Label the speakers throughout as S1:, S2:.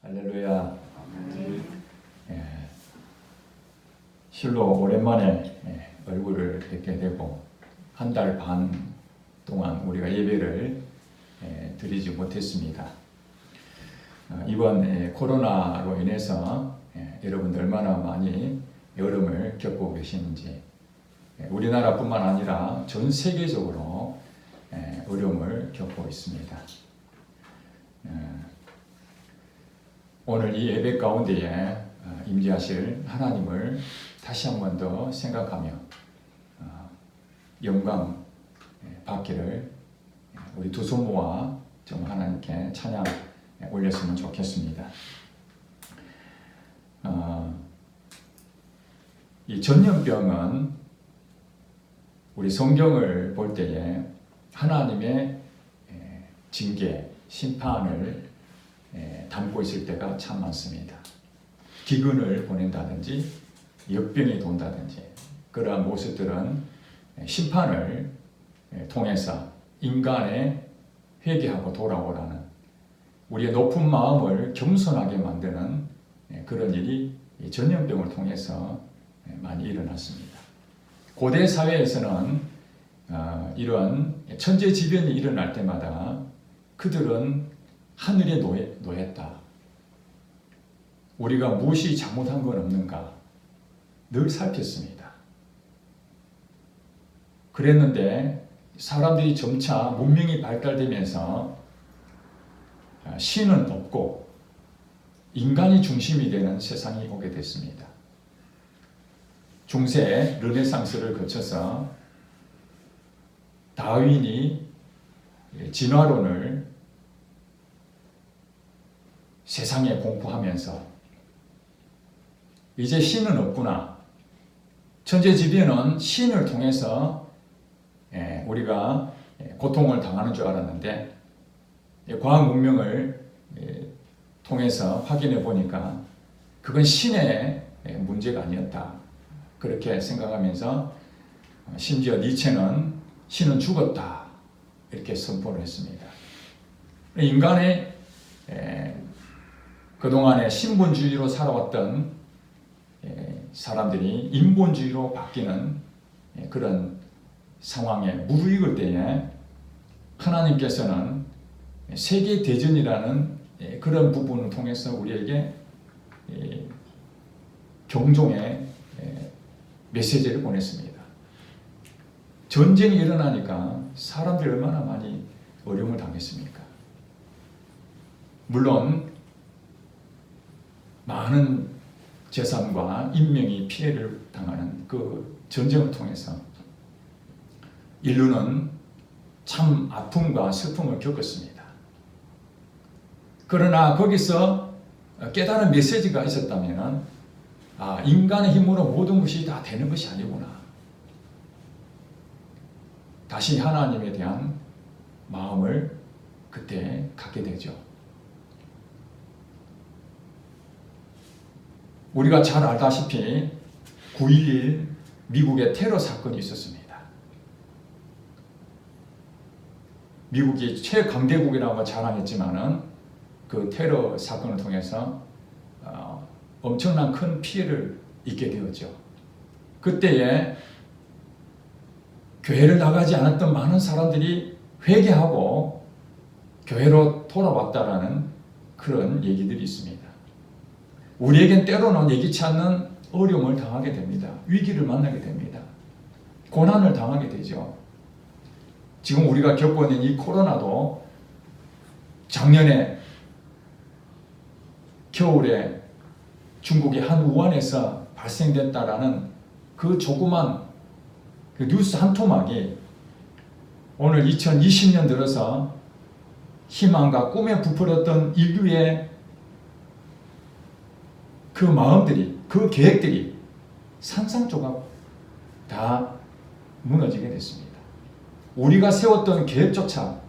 S1: 할렐루야. 실로 오랜만에 얼굴을 뵙게 되고 한 달 반 동안 우리가 예배를 드리지 못했습니다. 이번 코로나로 인해서 여러분들 얼마나 많이 여름을 겪고 계시는지, 우리나라뿐만 아니라 전 세계적으로 어려움을 겪고 있습니다. 오늘 이 예배 가운데에 임재하실 하나님을 다시 한 번 더 생각하며 영광 받기를 우리 두 손 모아 좀 하나님께 찬양 올렸으면 좋겠습니다. 이 전염병은 우리 성경을 볼 때에 하나님의 징계, 심판을 담고 있을 때가 참 많습니다. 기근을 보낸다든지 역병이 돈다든지 그러한 모습들은 심판을 통해서 인간의 회개하고 돌아오라는 우리의 높은 마음을 겸손하게 만드는 그런 일이 전염병을 통해서 많이 일어났습니다. 고대 사회에서는 이런 천재지변이 일어날 때마다 그들은 하늘에 놓였다. 우리가 무엇이 잘못한 건 없는가 늘 살폈습니다. 그랬는데 사람들이 점차 문명이 발달되면서 신은 없고 인간이 중심이 되는 세상이 오게 됐습니다. 중세 르네상스를 거쳐서 다윈이 진화론을 세상에 공포하면서 이제 신은 없구나. 천재지변은 신을 통해서 우리가 고통을 당하는 줄 알았는데 과학 문명을 통해서 확인해 보니까 그건 신의 문제가 아니었다. 그렇게 생각하면서 심지어 니체는 신은 죽었다. 이렇게 선포를 했습니다. 인간의 그동안에 신본주의로 살아왔던 사람들이 인본주의로 바뀌는 그런 상황에 무르익을 때에 하나님께서는 세계대전이라는 그런 부분을 통해서 우리에게 경종의 메시지를 보냈습니다. 전쟁이 일어나니까 사람들이 얼마나 많이 어려움을 당했습니까? 물론 많은 재산과 인명이 피해를 당하는 그 전쟁을 통해서 인류는 참 아픔과 슬픔을 겪었습니다. 그러나 거기서 깨달은 메시지가 있었다면 인간의 힘으로 모든 것이 다 되는 것이 아니구나. 다시 하나님에 대한 마음을 그때 갖게 되죠. 우리가 잘 알다시피 9.11 미국의 테러 사건이 있었습니다. 미국이 최강대국이라고 자랑했지만은 그 테러 사건을 통해서 엄청난 큰 피해를 입게 되었죠. 그때에 교회를 나가지 않았던 많은 사람들이 회개하고 교회로 돌아왔다라는 그런 얘기들이 있습니다. 우리에겐 때로는 예기치 않는 어려움을 당하게 됩니다. 위기를 만나게 됩니다. 고난을 당하게 되죠. 지금 우리가 겪고 있는 이 코로나도 작년에 겨울에 중국의 한 우한에서 발생됐다라는 그 조그만 그 뉴스 한 토막이 오늘 2020년 들어서 희망과 꿈에 부풀었던 인류의 그 마음들이, 그 계획들이 산산조각 다 무너지게 됐습니다. 우리가 세웠던 계획조차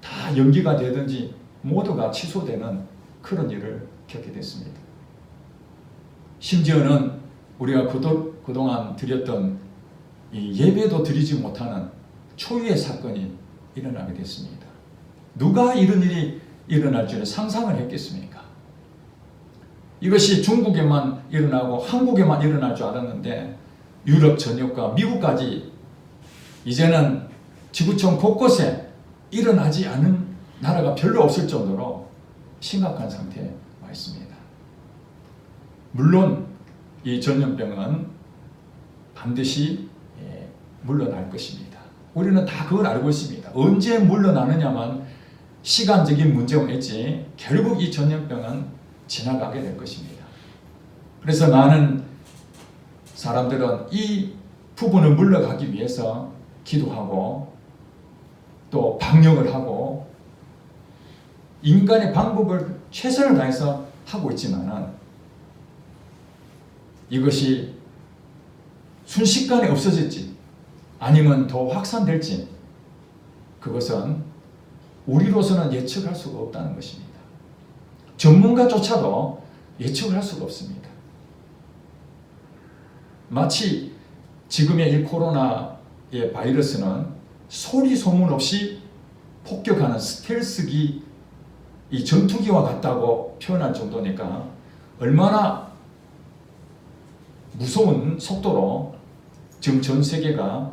S1: 다 연기가 되든지 모두가 취소되는 그런 일을 겪게 됐습니다. 심지어는 우리가 그동안 드렸던 이 예배도 드리지 못하는 초유의 사건이 일어나게 됐습니다. 누가 이런 일이 일어날 줄은 상상을 했겠습니까? 이것이 중국에만 일어나고 한국에만 일어날 줄 알았는데 유럽 전역과 미국까지 이제는 지구촌 곳곳에 일어나지 않은 나라가 별로 없을 정도로 심각한 상태에 와 있습니다. 물론 이 전염병은 반드시 물러날 것입니다. 우리는 다 그걸 알고 있습니다. 언제 물러나느냐만 시간적인 문제가 있지 결국 이 전염병은 지나가게 될 것입니다. 그래서 많은 사람들은 이 부분을 물러가기 위해서 기도하고 또 방역을 하고 인간의 방법을 최선을 다해서 하고 있지만은 이것이 순식간에 없어질지 아니면 더 확산될지 그것은 우리로서는 예측할 수가 없다는 것입니다. 전문가조차도 예측을 할 수가 없습니다. 마치 지금의 이 코로나의 바이러스는 소리 소문 없이 폭격하는 스텔스기 이 전투기와 같다고 표현할 정도니까 얼마나 무서운 속도로 지금 전 세계가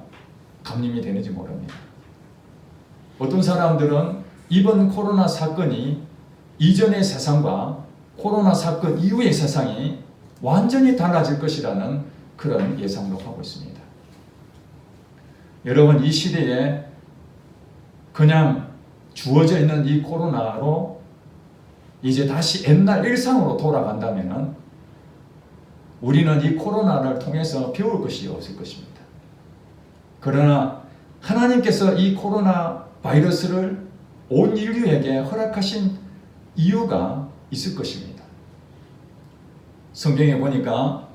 S1: 감염이 되는지 모릅니다. 어떤 사람들은 이번 코로나 사건이 이전의 세상과 코로나 사건 이후의 세상이 완전히 달라질 것이라는 그런 예상도 하고 있습니다. 여러분, 이 시대에 그냥 주어져 있는 이 코로나로 이제 다시 옛날 일상으로 돌아간다면 우리는 이 코로나를 통해서 배울 것이 없을 것입니다. 그러나 하나님께서 이 코로나 바이러스를 온 인류에게 허락하신 이유가 있을 것입니다. 성경에 보니까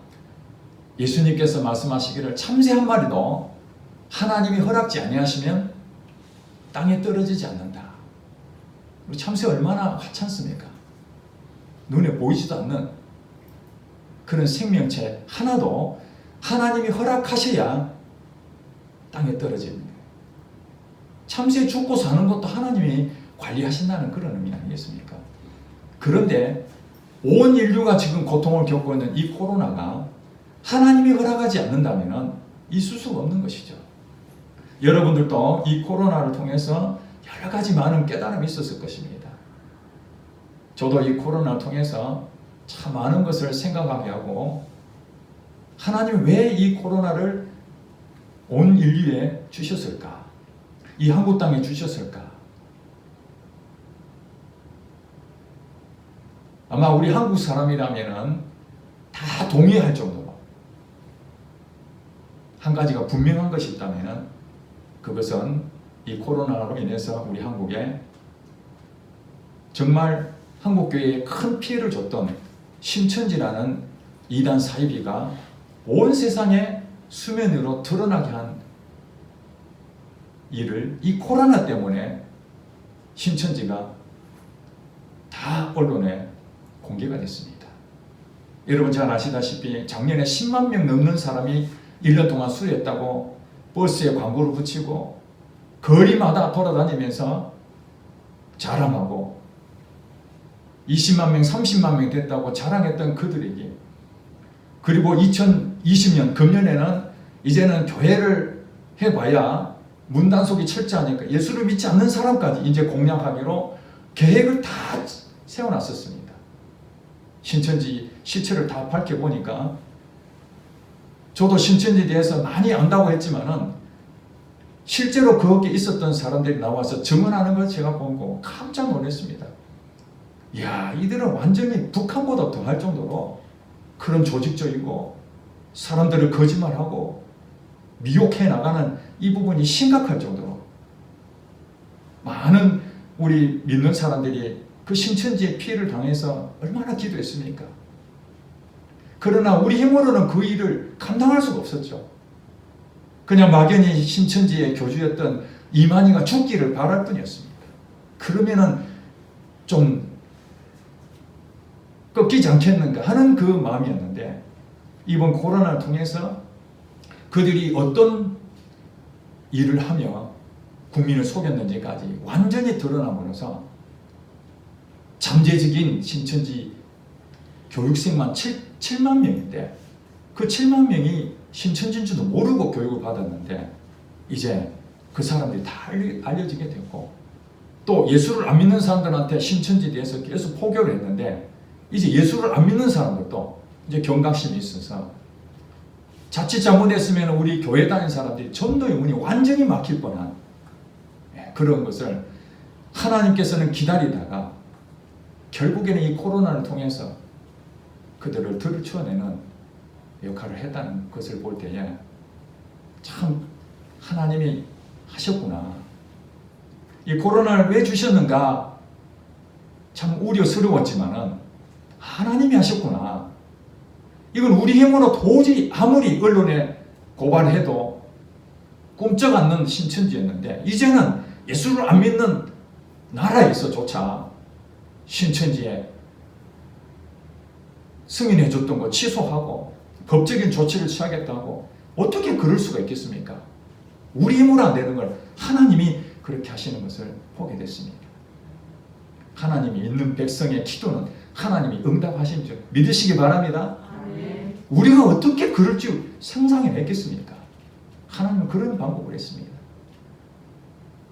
S1: 예수님께서 말씀하시기를 참새 한 마리도 하나님이 허락지 아니하시면 땅에 떨어지지 않는다. 우리 참새 얼마나 하찮습니까? 눈에 보이지도 않는 그런 생명체 하나도 하나님이 허락하셔야 땅에 떨어집니다. 참새 죽고 사는 것도 하나님이 관리하신다는 그런 의미 아니겠습니까? 그런데 온 인류가 지금 고통을 겪고 있는 이 코로나가 하나님이 허락하지 않는다면 있을 수가 없는 것이죠. 여러분들도 이 코로나를 통해서 여러 가지 많은 깨달음이 있었을 것입니다. 저도 이 코로나를 통해서 참 많은 것을 생각하게 하고 하나님이 왜 이 코로나를 온 인류에 주셨을까? 이 한국 땅에 주셨을까? 아마 우리 한국 사람이라면 다 동의할 정도로 한 가지가 분명한 것이 있다면 그것은 이 코로나로 인해서 우리 한국에 정말 한국교회에 큰 피해를 줬던 신천지라는 이단 사이비가 온 세상에 수면으로 드러나게 한 일을 이 코로나 때문에 신천지가 다 언론에 공개가 됐습니다. 여러분 잘 아시다시피 작년에 10만 명 넘는 사람이 1년 동안 수료했다고 버스에 광고를 붙이고 거리마다 돌아다니면서 자랑하고 20만 명, 30만 명 됐다고 자랑했던 그들에게 그리고 2020년 금년에는 이제는 교회를 해봐야 문단속이 철저하니까 예수를 믿지 않는 사람까지 이제 공략하기로 계획을 다 세워놨었습니다. 신천지 실체를 다 밝혀보니까 저도 신천지에 대해서 많이 안다고 했지만은 실제로 거기에 있었던 사람들이 나와서 증언하는 걸 제가 보고 깜짝 놀랐습니다. 이야, 이들은 완전히 북한보다 더 할 정도로 그런 조직적이고 사람들을 거짓말하고 미혹해 나가는 이 부분이 심각할 정도로 많은 우리 믿는 사람들이 그 신천지의 피해를 당해서 얼마나 기도했습니까? 그러나 우리 힘으로는 그 일을 감당할 수가 없었죠. 그냥 막연히 신천지의 교주였던 이만희가 죽기를 바랄 뿐이었습니다. 그러면은 좀 꺾이지 않겠는가 하는 그 마음이었는데 이번 코로나를 통해서 그들이 어떤 일을 하며 국민을 속였는지까지 완전히 드러남으로써 잠재적인 신천지 교육생만 7만 명인데 그 7만 명이 신천지인지도 모르고 교육을 받았는데 이제 그 사람들이 다 알려지게 됐고, 또 예수를 안 믿는 사람들한테 신천지에 대해서 계속 포교를 했는데 이제 예수를 안 믿는 사람들도 이제 경각심이 있어서 자칫 잘못했으면 우리 교회 다니는 사람들이 전도의 문이 완전히 막힐 뻔한 그런 것을 하나님께서는 기다리다가 결국에는 이 코로나를 통해서 그들을 들추어내는 역할을 했다는 것을 볼 때에 참 하나님이 하셨구나. 이 코로나를 왜 주셨는가 참 우려스러웠지만은 하나님이 하셨구나. 이건 우리 힘으로 도저히 아무리 언론에 고발해도 꼼짝 않는 신천지였는데 이제는 예수를 안 믿는 나라에서조차 신천지에 승인해줬던 거 취소하고 법적인 조치를 취하겠다고 어떻게 그럴 수가 있겠습니까? 우리 힘으로 안 되는 걸 하나님이 그렇게 하시는 것을 보게 됐습니다. 하나님이 있는 백성의 기도는 하나님이 응답하신 줄 믿으시기 바랍니다. 아멘. 우리가 어떻게 그럴 줄 상상해냈겠습니까? 하나님은 그런 방법을 했습니다.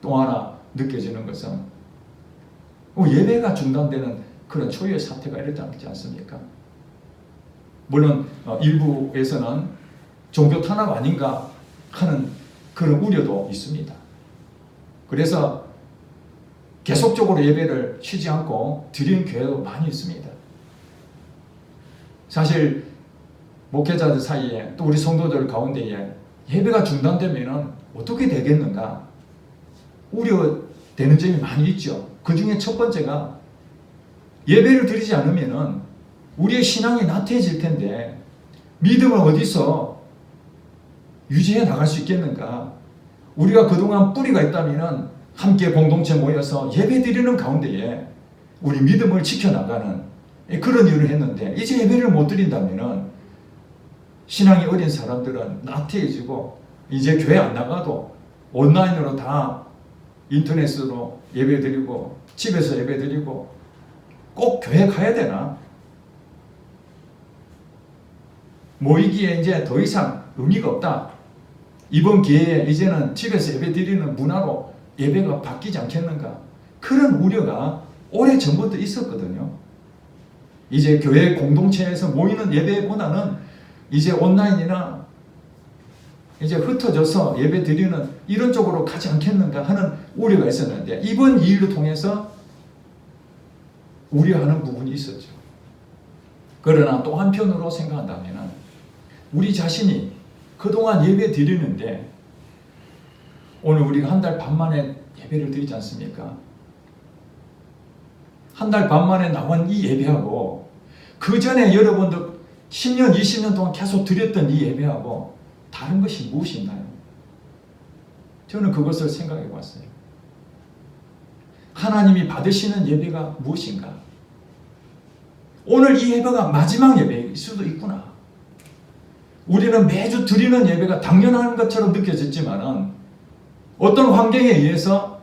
S1: 또 하나 느껴지는 것은 예배가 중단되는 그런 초유의 사태가 일어나지 않습니까? 물론 일부에서는 종교 탄압 아닌가 하는 그런 우려도 있습니다. 그래서 계속적으로 예배를 쉬지 않고 드리는 교회도 많이 있습니다. 사실 목회자들 사이에 또 우리 성도들 가운데에 예배가 중단되면 어떻게 되겠는가 우려되는 점이 많이 있죠. 그 중에 첫 번째가 예배를 드리지 않으면 우리의 신앙이 나태해질 텐데 믿음을 어디서 유지해 나갈 수 있겠는가. 우리가 그동안 뿌리가 있다면 함께 공동체 모여서 예배 드리는 가운데에 우리 믿음을 지켜나가는 그런 일을 했는데 이제 예배를 못 드린다면 신앙이 어린 사람들은 나태해지고 이제 교회 안 나가도 온라인으로 다 인터넷으로 예배 드리고 집에서 예배 드리고 꼭 교회 가야 되나? 모이기에 이제 더 이상 의미가 없다. 이번 기회에 이제는 집에서 예배 드리는 문화로 예배가 바뀌지 않겠는가? 그런 우려가 오래전부터 있었거든요. 이제 교회 공동체에서 모이는 예배보다는 이제 온라인이나 이제 흩어져서 예배 드리는 이런 쪽으로 가지 않겠는가 하는 우려가 있었는데 이번 일을 통해서 우려하는 부분이 있었죠. 그러나 또 한편으로 생각한다면 우리 자신이 그동안 예배 드리는데 오늘 우리가 한 달 반 만에 예배를 드리지 않습니까? 한 달 반 만에 나온 이 예배하고 그 전에 여러분들 10년, 20년 동안 계속 드렸던 이 예배하고 다른 것이 무엇인가요? 저는 그것을 생각해 봤어요. 하나님이 받으시는 예배가 무엇인가? 오늘 이 예배가 마지막 예배일 수도 있구나. 우리는 매주 드리는 예배가 당연한 것처럼 느껴졌지만 어떤 환경에 의해서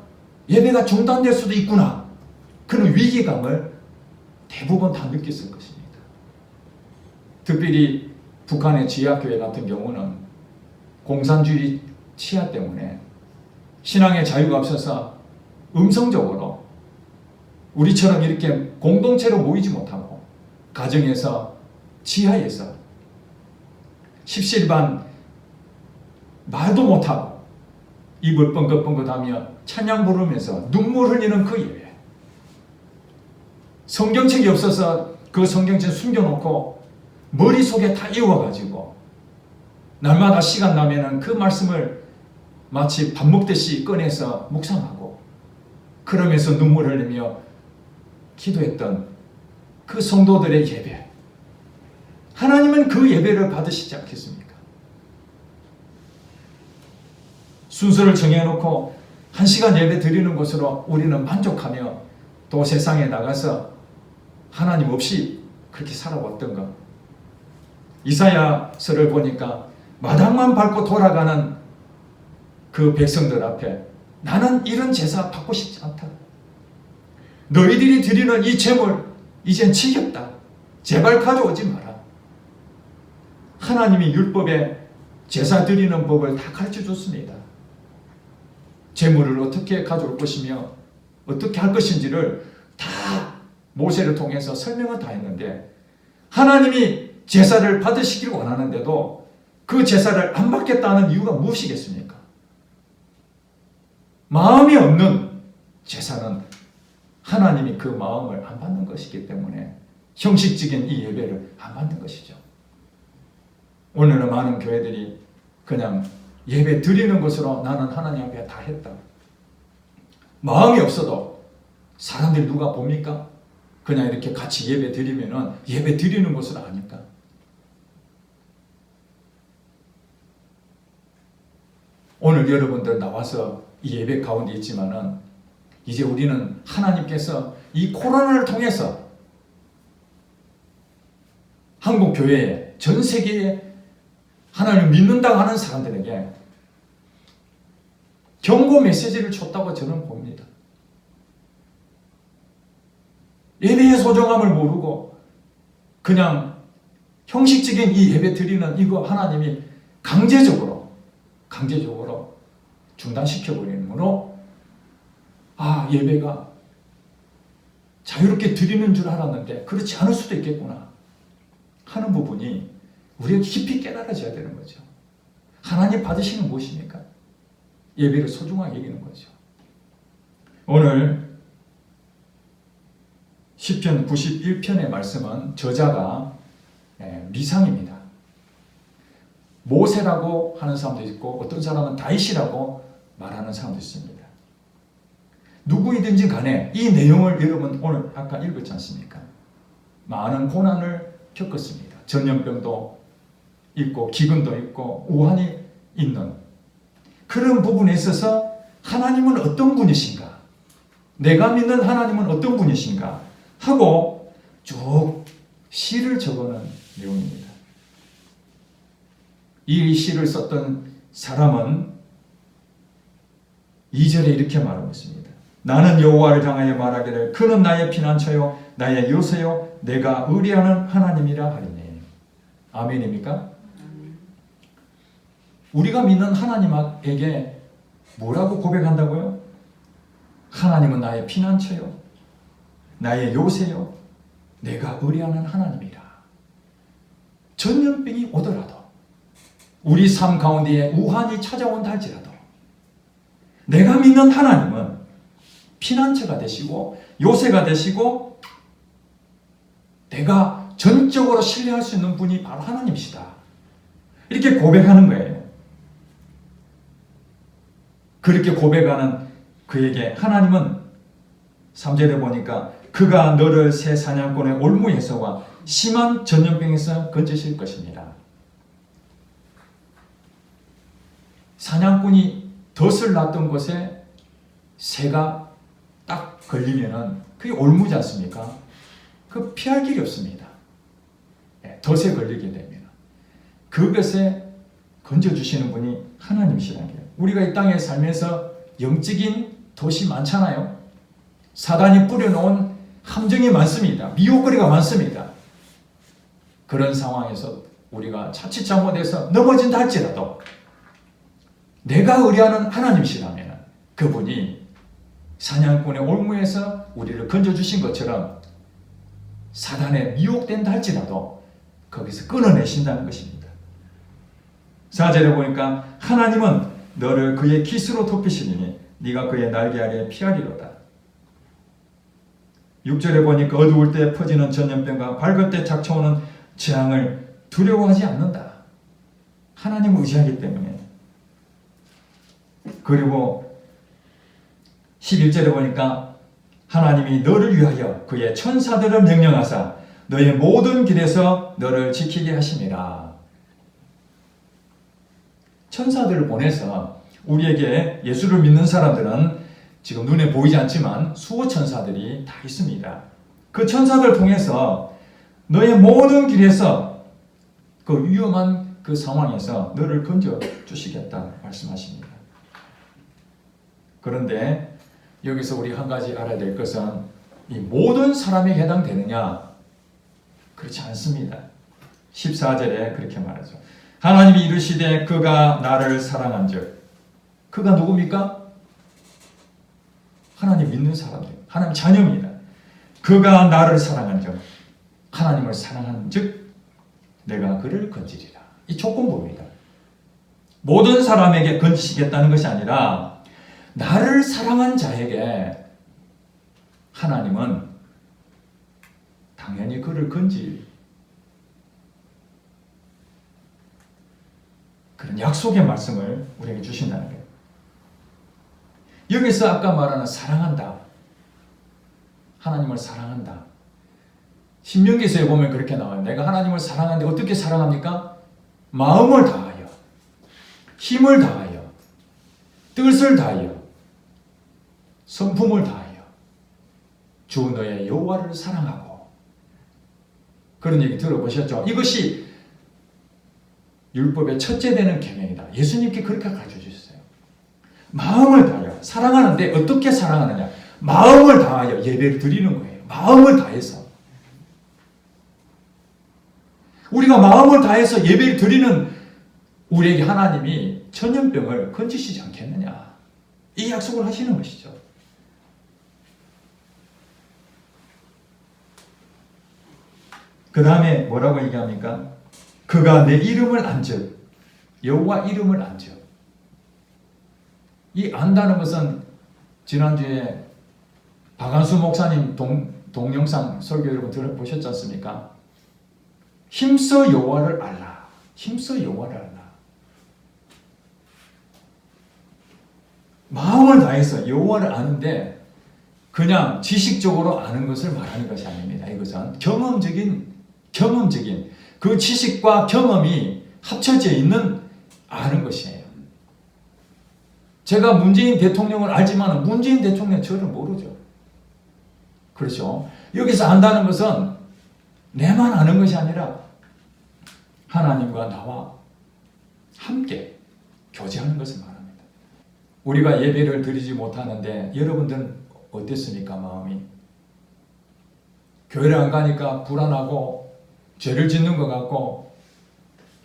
S1: 예배가 중단될 수도 있구나. 그런 위기감을 대부분 다 느꼈을 것입니다. 특별히 북한의 지하교회 같은 경우는 공산주의 치하 때문에 신앙의 자유가 없어서 음성적으로 우리처럼 이렇게 공동체로 모이지 못하고 가정에서 지하에서 십시일반 말도 못하고 입을 뻥긋뻥긋하며 찬양 부르면서 눈물 흘리는 그 예배. 성경책이 없어서 그 성경책 숨겨놓고 머릿속에 다 이어가지고 날마다 시간 나면은 그 말씀을 마치 밥 먹듯이 꺼내서 묵상하고 그러면서 눈물 흘리며 기도했던 그 성도들의 예배. 하나님은 그 예배를 받으시지 않겠습니까? 순서를 정해놓고 1시간 예배 드리는 것으로 우리는 만족하며 또 세상에 나가서 하나님 없이 그렇게 살아왔던가. 이사야서를 보니까 마당만 밟고 돌아가는 그 백성들 앞에 나는 이런 제사 받고 싶지 않다. 너희들이 드리는 이 제물 이젠 지겹다. 제발 가져오지 마라. 하나님이 율법에 제사 드리는 법을 다 가르쳐 줬습니다. 제물을 어떻게 가져올 것이며 어떻게 할 것인지를 다 모세를 통해서 설명을 다 했는데 하나님이 제사를 받으시길 원하는데도 그 제사를 안 받겠다는 이유가 무엇이겠습니까? 마음이 없는 제사는 하나님이 그 마음을 안 받는 것이기 때문에 형식적인 이 예배를 안 받는 것이죠. 오늘은 많은 교회들이 그냥 예배 드리는 것으로 나는 하나님 앞에 다 했다. 마음이 없어도 사람들이 누가 봅니까? 그냥 이렇게 같이 예배 드리면은 예배 드리는 것으로 아닐까? 오늘 여러분들 나와서 이 예배 가운데 있지만은 이제 우리는 하나님께서 이 코로나를 통해서 한국 교회에 전 세계에 하나님을 믿는다고 하는 사람들에게 경고 메시지를 줬다고 저는 봅니다. 예배의 소중함을 모르고 그냥 형식적인 이 예배 드리는 이거 하나님이 강제적으로 중단시켜 버리므로 예배가 자유롭게 드리는 줄 알았는데 그렇지 않을 수도 있겠구나 하는 부분이 우리가 깊이 깨달아져야 되는 거죠. 하나님 받으시는 무엇입니까? 예배를 소중하게 여기는 거죠. 오늘 시편 91편의 말씀은 저자가 미상입니다. 모세라고 하는 사람도 있고 어떤 사람은 다윗이라고 말하는 사람도 있습니다. 누구이든지 간에 이 내용을 여러분 오늘 아까 읽었지 않습니까? 많은 고난을 겪었습니다. 전염병도 있고 기근도 있고 우환이 있는 그런 부분에 있어서 하나님은 어떤 분이신가? 내가 믿는 하나님은 어떤 분이신가? 하고 쭉 시를 적어놓은 내용입니다. 이 시를 썼던 사람은 2절에 이렇게 말하고 있습니다. 나는 여호와를 향하여 말하기를 그는 나의 피난처요 나의 요새요 내가 의뢰하는 하나님이라 하리니. 아멘입니까? 우리가 믿는 하나님에게 뭐라고 고백한다고요? 하나님은 나의 피난처요 나의 요새요 내가 의뢰하는 하나님이라. 전염병이 오더라도 우리 삶 가운데에 우환이 찾아온다 할지라도 내가 믿는 하나님은 피난처가 되시고 요새가 되시고 내가 전적으로 신뢰할 수 있는 분이 바로 하나님이시다. 이렇게 고백하는 거예요. 그렇게 고백하는 그에게 하나님은 3절에 보니까 그가 너를 새 사냥꾼의 올무에서와 심한 전염병에서 건지실 것입니다. 사냥꾼이 덫을 놨던 곳에 새가 딱 걸리면은 그게 올무지 않습니까? 그 피할 길이 없습니다. 덫에 걸리게 되면 그것에 건져주시는 분이 하나님이시라는 거예요. 우리가 이 땅에 살면서 영적인 덫이 많잖아요. 사단이 뿌려놓은 함정이 많습니다. 미혹거리가 많습니다. 그런 상황에서 우리가 자칫 잘못해서 넘어진다 할지라도 내가 의뢰하는 하나님이시라면 그분이 사냥꾼의 올무에서 우리를 건져주신 것처럼 사단에 미혹된다 할지라도 거기서 끊어내신다는 것입니다. 4절에 보니까 하나님은 너를 그의 깃으로 덮으시니 네가 그의 날개 아래에 피하리로다. 6절에 보니까 어두울 때 퍼지는 전염병과 밝을 때 닥쳐오는 재앙을 두려워하지 않는다. 하나님을 의지하기 때문에. 그리고 11절에 보니까 하나님이 너를 위하여 그의 천사들을 명령하사 너의 모든 길에서 너를 지키게 하심이라. 천사들을 보내서 우리에게 예수를 믿는 사람들은 지금 눈에 보이지 않지만 수호 천사들이 다 있습니다. 그 천사들 통해서 너의 모든 길에서 그 위험한 그 상황에서 너를 건져 주시겠다 말씀하십니다. 그런데 여기서 우리 한 가지 알아야 될 것은 이 모든 사람에 해당되느냐? 그렇지 않습니다. 14절에 그렇게 말하죠. 하나님이 이르시되 그가 나를 사랑한즉, 그가 누굽니까? 하나님 믿는 사람들, 하나님 자녀입니다. 그가 나를 사랑한즉, 하나님을 사랑한즉 내가 그를 건지리라. 이 조건부입니다. 모든 사람에게 건지시겠다는 것이 아니라 나를 사랑한 자에게 하나님은 당연히 그를 건질 그런 약속의 말씀을 우리에게 주신다는 거예요. 여기서 아까 말하는 사랑한다, 하나님을 사랑한다, 신명기서에 보면 그렇게 나와요. 내가 하나님을 사랑하는데 어떻게 사랑합니까? 마음을 다하여, 힘을 다하여, 뜻을 다하여, 성품을 다하여 주 너의 여호와를 사랑하고. 그런 얘기 들어보셨죠? 이것이 율법의 첫째 되는 계명이다. 예수님께 그렇게 가르쳐 주셨어요. 마음을 다하여 사랑하는데 어떻게 사랑하느냐? 마음을 다하여 예배를 드리는 거예요. 마음을 다해서. 우리가 마음을 다해서 예배를 드리는 우리에게 하나님이 천년병을 건지시지 않겠느냐? 이 약속을 하시는 것이죠. 그 다음에 뭐라고 얘기합니까? 그가 내 이름을 안즉, 여호와 이름을 안즉. 이 안다는 것은 지난주에 박한수 목사님 동영상 설교 여러분 들어보셨지 않습니까? 힘써 여호와를 알라. 힘써 여호와를 알라. 마음을 다해서 여호와를 아는데 그냥 지식적으로 아는 것을 말하는 것이 아닙니다. 이것은 경험적인 그 지식과 경험이 합쳐져 있는 아는 것이에요. 제가 문재인 대통령을 알지만 문재인 대통령 저를 모르죠. 그렇죠? 여기서 안다는 것은 내만 아는 것이 아니라 하나님과 나와 함께 교제하는 것을 말합니다. 우리가 예배를 드리지 못하는데 여러분들은 어땠습니까? 마음이 교회를 안 가니까 불안하고 죄를 짓는 것 같고,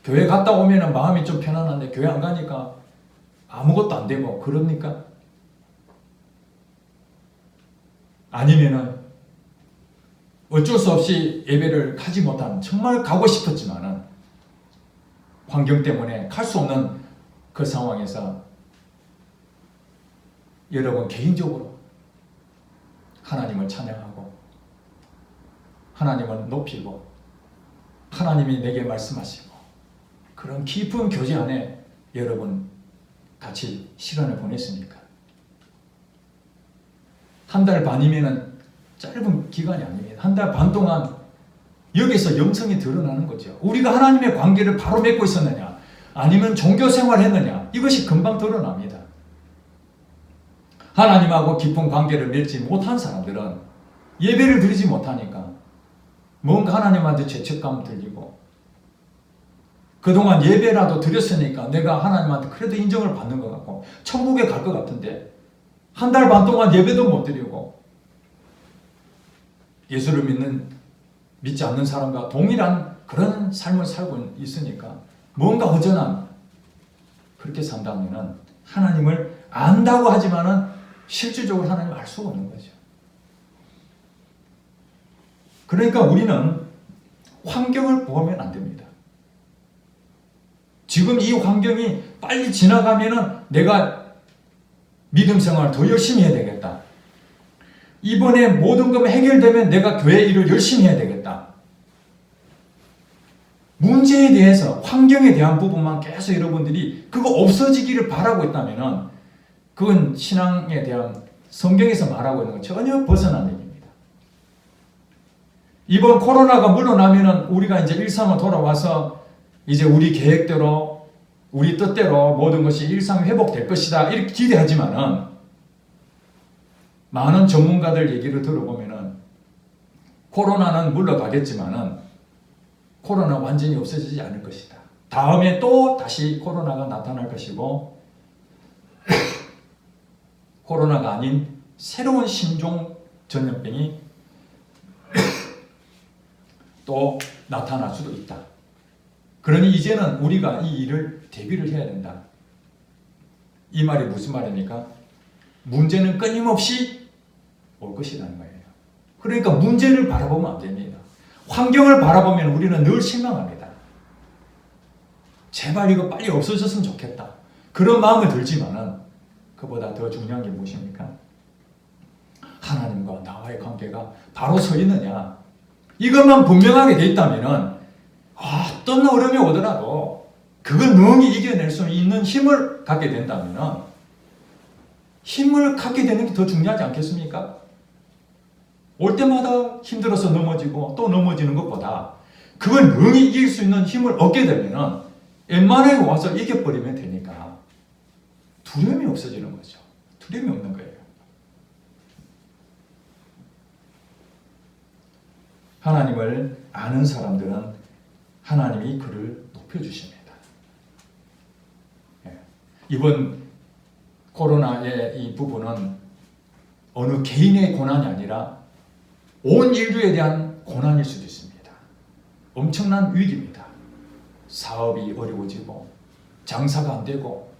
S1: 교회 갔다 오면 마음이 좀 편안한데 교회 안 가니까 아무것도 안 되고 그럽니까? 아니면은 어쩔 수 없이 예배를 가지 못한, 정말 가고 싶었지만은 환경 때문에 갈 수 없는 그 상황에서 여러분 개인적으로 하나님을 찬양하고 하나님을 높이고 하나님이 내게 말씀하시고 그런 깊은 교제 안에 여러분 같이 시간을 보냈습니까? 한 달 반이면 짧은 기간이 아닙니다. 한 달 반 동안 여기서 영성이 드러나는 거죠. 우리가 하나님의 관계를 바로 맺고 있었느냐, 아니면 종교 생활을 했느냐, 이것이 금방 드러납니다. 하나님하고 깊은 관계를 맺지 못한 사람들은 예배를 드리지 못하니까 뭔가 하나님한테 죄책감 들리고, 그동안 예배라도 드렸으니까 내가 하나님한테 그래도 인정을 받는 것 같고 천국에 갈 것 같은데 한 달 반 동안 예배도 못 드리고, 예수를 믿지 않는 사람과 동일한 그런 삶을 살고 있으니까 뭔가 허전한, 그렇게 산다면 하나님을 안다고 하지만은 실질적으로 하나님을 알 수가 없는 거죠. 그러니까 우리는 환경을 보면 안 됩니다. 지금 이 환경이 빨리 지나가면은 내가 믿음 생활을 더 열심히 해야 되겠다. 이번에 모든 것이 해결되면 내가 교회 일을 열심히 해야 되겠다. 문제에 대해서, 환경에 대한 부분만 계속 여러분들이 그거 없어지기를 바라고 있다면은 그건 신앙에 대한, 성경에서 말하고 있는 건 전혀 벗어난 얘기입니다. 이번 코로나가 물러나면은 우리가 이제 일상으로 돌아와서 이제 우리 계획대로, 우리 뜻대로 모든 것이 일상 회복될 것이다, 이렇게 기대하지만은 많은 전문가들 얘기를 들어보면은 코로나는 물러가겠지만은 코로나 완전히 없어지지 않을 것이다. 다음에 또 다시 코로나가 나타날 것이고 코로나가 아닌 새로운 신종 전염병이 또 나타날 수도 있다. 그러니 이제는 우리가 이 일을 대비를 해야 된다. 이 말이 무슨 말입니까? 문제는 끊임없이 올 것이라는 거예요. 그러니까 문제를 바라보면 안 됩니다. 환경을 바라보면 우리는 늘 실망합니다. 제발 이거 빨리 없어졌으면 좋겠다. 그런 마음이 들지만은 그보다 더 중요한 게 무엇입니까? 하나님과 나와의 관계가 바로 서 있느냐. 이것만 분명하게 돼 있다면은 어떤 어려움이 오더라도 그걸 능히 이겨낼 수 있는 힘을 갖게 된다면은 힘을 갖게 되는 게 더 중요하지 않겠습니까? 올 때마다 힘들어서 넘어지고 또 넘어지는 것보다 그걸 능히 이길 수 있는 힘을 얻게 되면은 웬만하게 와서 이겨버리면 되니까 두려움이 없어지는 거죠. 두려움이 없는 거예요. 하나님을 아는 사람들은 하나님이 그를 높여주십니다. 이번 코로나의 이 부분은 어느 개인의 고난이 아니라 온 인류에 대한 고난일 수도 있습니다. 엄청난 위기입니다. 사업이 어려워지고 장사가 안 되고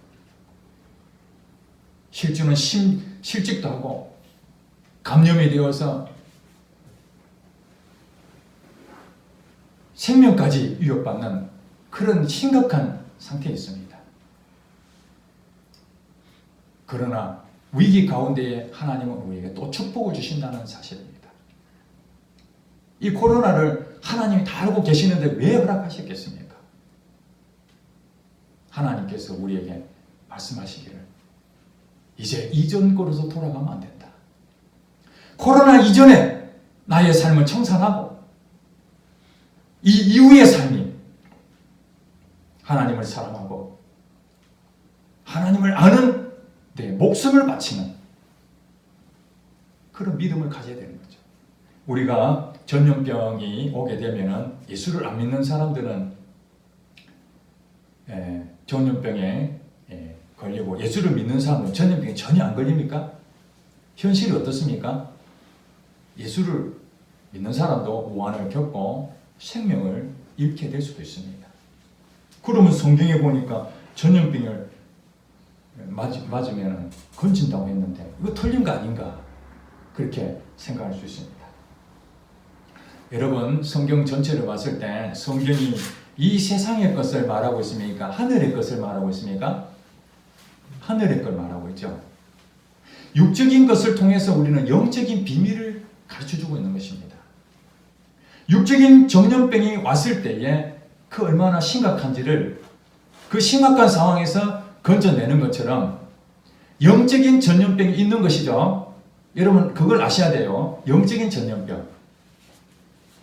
S1: 실제로는 실직도 하고 감염이 되어서 생명까지 위협받는 그런 심각한 상태에 있습니다. 그러나 위기 가운데에 하나님은 우리에게 또 축복을 주신다는 사실입니다. 이 코로나를 하나님이 다 알고 계시는데 왜 허락하셨겠습니까? 하나님께서 우리에게 말씀하시기를 이제 이전 거로서 돌아가면 안 된다. 코로나 이전에 나의 삶을 청산하고 이 이후의 삶이 하나님을 사랑하고 하나님을 아는 내 목숨을 바치는 그런 믿음을 가져야 되는 거죠. 우리가 전염병이 오게 되면은 예수를 안 믿는 사람들은 전염병에 걸리고 예수를 믿는 사람은 전염병에 전혀 안 걸립니까? 현실이 어떻습니까? 예수를 믿는 사람도 고난을 겪고 생명을 잃게 될 수도 있습니다. 그러면 성경에 보니까 전염병을 맞으면 건진다고 했는데 이거 틀린 거 아닌가? 그렇게 생각할 수 있습니다. 여러분, 성경 전체를 봤을 때 성경이 이 세상의 것을 말하고 있습니까? 하늘의 것을 말하고 있습니까? 하늘의 걸 말하고 있죠. 육적인 것을 통해서 우리는 영적인 비밀을 가르쳐주고 있는 것입니다. 육적인 전염병이 왔을 때에 그 얼마나 심각한지를 그 심각한 상황에서 건져내는 것처럼 영적인 전염병이 있는 것이죠. 여러분 그걸 아셔야 돼요. 영적인 전염병.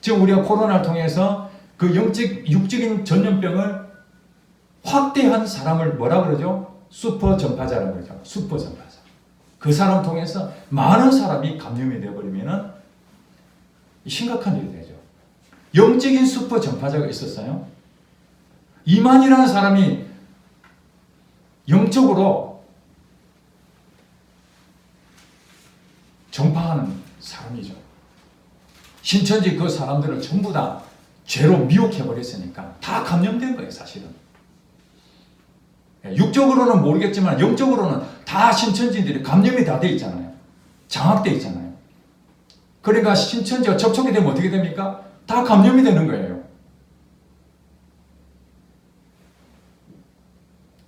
S1: 지금 우리가 코로나를 통해서 그 육적인 전염병을 확대한 사람을 뭐라 그러죠? 슈퍼 전파자라고 그러죠. 슈퍼 전파자. 그 사람 통해서 많은 사람이 감염이 되어버리면 심각한 일이 되죠. 영적인 슈퍼 전파자가 있었어요. 이만이라는 사람이 영적으로 전파하는 사람이죠. 신천지 그 사람들을 전부 다 죄로 미혹해버렸으니까 다 감염된 거예요, 사실은. 육적으로는 모르겠지만 영적으로는 다 신천지들이 감염이 다 돼 있잖아요. 장악돼 있잖아요. 그러니까 신천지가 접촉이 되면 어떻게 됩니까? 다 감염이 되는 거예요.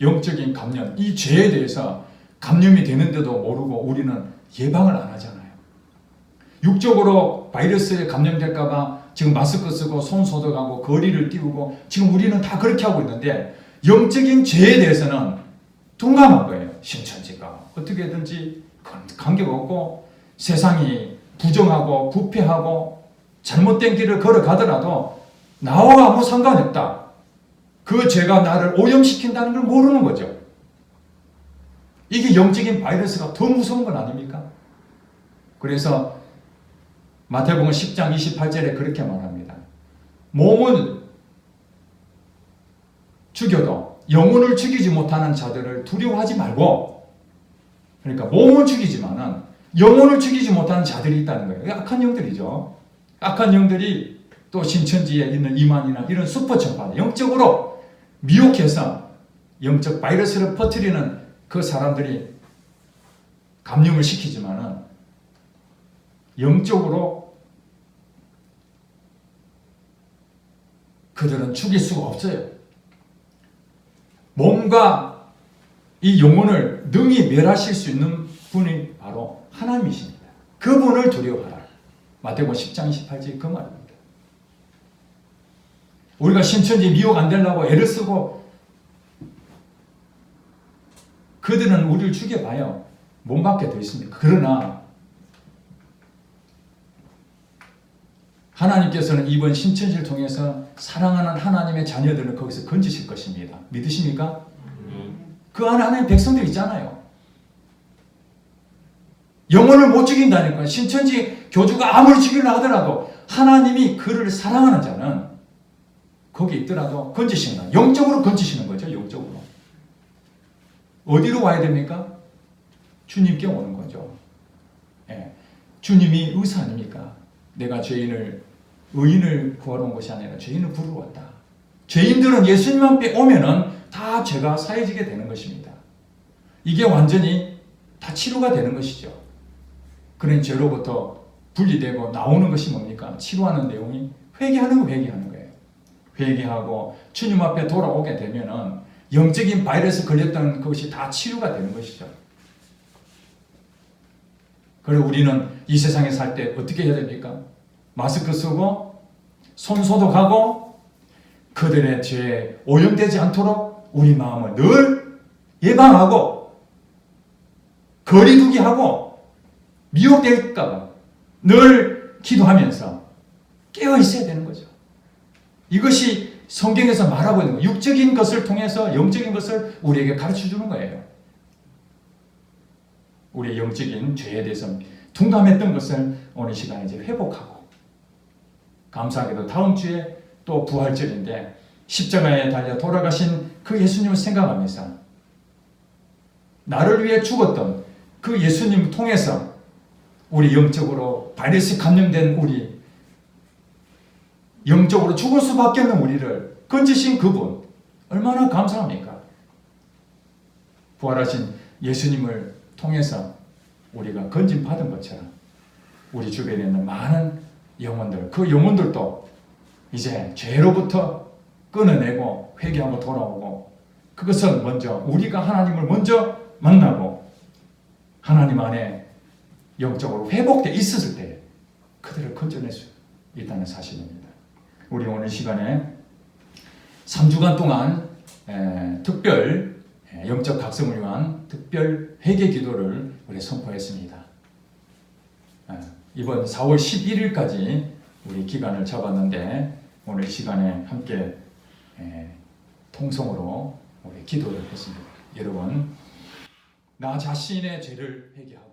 S1: 영적인 감염, 이 죄에 대해서 감염이 되는데도 모르고 우리는 예방을 안 하잖아요. 육적으로 바이러스에 감염될까봐 지금 마스크 쓰고 손 소독하고 거리를 띄우고 지금 우리는 다 그렇게 하고 있는데 영적인 죄에 대해서는 둔감한 거예요. 신천지가 어떻게든지 관계없고 세상이 부정하고 부패하고 잘못된 길을 걸어가더라도 나와 아무 상관이 없다. 그 죄가 나를 오염시킨다는 걸 모르는 거죠. 이게 영적인 바이러스가 더 무서운 건 아닙니까? 그래서 마태복음 10장 28절에 그렇게 말합니다. 몸을 죽여도 영혼을 죽이지 못하는 자들을 두려워하지 말고, 그러니까 몸은 죽이지만은 영혼을 죽이지 못하는 자들이 있다는 거예요. 악한 영들이죠. 악한 영들이 또 신천지에 있는 이만이나 이런 슈퍼천파 영적으로 미혹해서 영적 바이러스를 퍼뜨리는 그 사람들이 감염을 시키지만은 영적으로 그들은 죽일 수가 없어요. 몸과 이 영혼을 능히 멸하실 수 있는 분이 바로 하나님이십니다. 그분을 두려워하라. 마태복음 10장 28절 그 말입니다. 우리가 신천지 미혹 안 되려고 애를 쓰고 그들은 우리를 죽여봐요. 못 맞게 되어 있습니다. 그러나 하나님께서는 이번 신천지를 통해서 사랑하는 하나님의 자녀들을 거기서 건지실 것입니다. 믿으십니까? 그 안에 하나님 백성들 있잖아요. 영혼을 못 죽인다니까. 신천지 교주가 아무리 죽이려 하더라도 하나님이 그를 사랑하는 자는 거기 있더라도 건지시는 거예요. 영적으로 건지시는 거죠. 영적으로. 어디로 와야 됩니까? 주님께 오는 거죠. 예. 주님이 의사 아닙니까? 내가 의인을 구하러 온 것이 아니라 죄인을 부르러 왔다. 죄인들은 예수님 앞에 오면은 다 죄가 사해지게 되는 것입니다. 이게 완전히 다 치료가 되는 것이죠. 그런 죄로부터 분리되고 나오는 것이 뭡니까? 치료하는 내용이 회개하는 거예요. 회개하고 주님 앞에 돌아오게 되면은 영적인 바이러스 걸렸던 것이 다 치료가 되는 것이죠. 그리고 우리는 이 세상에 살 때 어떻게 해야 됩니까? 마스크 쓰고 손 소독하고 그들의 죄에 오염되지 않도록 우리 마음을 늘 예방하고 거리두기 하고 미혹될까 봐 늘 기도하면서 깨어 있어야 되는 거죠. 이것이 성경에서 말하고 있는 거예요. 육적인 것을 통해서 영적인 것을 우리에게 가르쳐 주는 거예요. 우리의 영적인 죄에 대해서 둔감했던 것을 오늘 시간에 이제 회복하고, 감사하게도 다음 주에 또 부활절인데 십자가에 달려 돌아가신 그 예수님을 생각하면서 나를 위해 죽었던 그 예수님을 통해서 우리 영적으로 바이러스 감염된 우리, 영적으로 죽을 수밖에 없는 우리를 건지신 그분 얼마나 감사합니까? 부활하신 예수님을 통해서 우리가 건진 받은 것처럼 우리 주변에 있는 많은 영혼들, 그 영혼들도 이제 죄로부터 끊어내고 회개하고 돌아오고, 그것은 먼저 우리가 하나님을 먼저 만나고 하나님 안에 영적으로 회복되어 있었을 때 그들을 건져낼 수 있다는 사실입니다. 우리 오늘 시간에 3주간 동안 특별 영적 각성을 위한 특별 회개 기도를 우리 선포했습니다. 이번 4월 11일까지 우리 기간을 잡았는데 오늘 시간에 함께 통성으로 우리 기도를 했습니다. 여러분, 나 자신의 죄를 회개하고